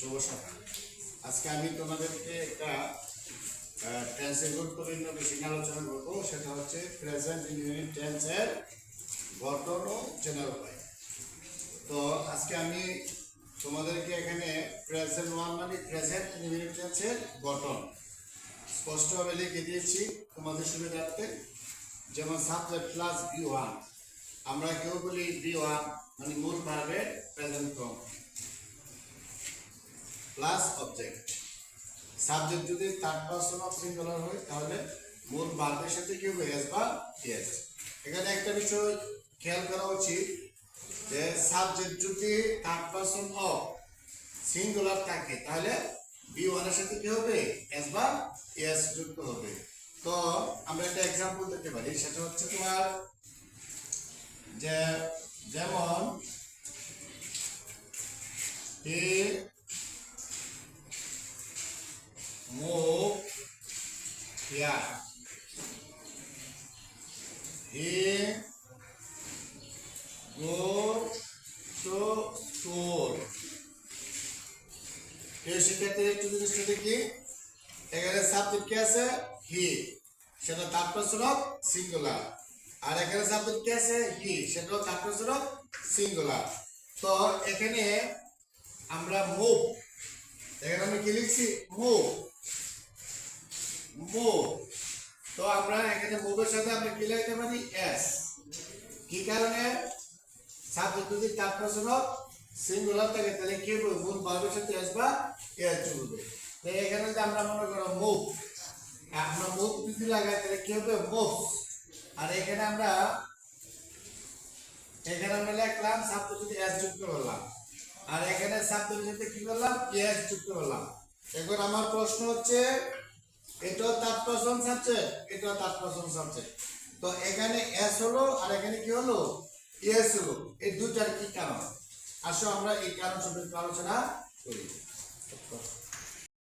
শুভ সকাল। আজকে আমি তোমাদেরকে একটা টেন্সের গুরুত্বপূর্ণ বিষয় আলোচনা করবো, সেটা হচ্ছে প্রেজেন্ট ইনডিফিনিট টেন্সের গঠন ও চেনার উপায়। তো আজকে আমি তোমাদেরকে এখানে প্রেজেন্ট ওয়ান মানে প্রেজেন্ট ইনডিফিনিট টেন্সের গঠন স্পষ্টভাবে লিখে দিয়েছি তোমাদের সুবিধার্থে। যেমন সাবজেক্ট প্লাস বি ওয়ান, আমরা কেউ বলি বি ওয়ান মানে মূল ভার্বের present form plus object. Subject যদি থার্ড পারসন অফ সিঙ্গুলার হয় তাহলে মূল ভার্বের সাথে কি হবে, এস বা এস। এখানে একটা বিষয় খেয়াল করা উচিত যে সাবজেক্ট যদি থার্ড পারসন অফ সিঙ্গুলার থাকে তাহলে বি ওয়ানের সাথে কি হবে, এস বা এস যুক্ত হবে। তো আমরা একটা এক্সাম্পল দিতে পারি, সেটা হচ্ছে তোমার যে যেমন হি move here. He go to school. এই শিক্ষার্থীর একটু জিনিসটা দেখি, এখানে সাবজেক্ট কি আছে, হি, সেটা থার্ড পারসন অফ সিঙ্গুলার। আর এখানে সাবজেক্ট কি আছে, হি, সেটা থার্ড পারসন অফ সিঙ্গুলার। তো এখানে আমরা মুভ, এখানে আমি কি লিখছি, মুভ মুভ। তো আমরা এখানে মুভের সাথে আমরা কি লিখতে পারি, এস। কি কারণে, সাবজেক্ট যদি থার্ড পারসন অফ সিঙ্গুলার থাকে তাহলে কি হবে, মূল ভার্বের সাথে এস বা এস চলবে। তো এখানে যদি আমরা মনে করো মুভ, আমরা মুভ যদি লাগাই তাহলে কি হবে, মুভ। আর এখানে আমরা লিখলাম সাবজেক্ট যদি এস যুক্ত করলাম, আর এখানে সাবজেক্টের সাথে কি করলাম, এস যুক্ত করলাম। এখন আমার প্রশ্ন হচ্ছে, এটাও থার্ড পারসন সাবজেক্ট, এটাও থার্ড পারসন সাবজেক্ট। তো এখানে এস হলো আর এখানে কি হলো, এস হলো। এই দুটার কি কারণ, আসো আমরা এই কারণ সম্পর্কে আলোচনা করি।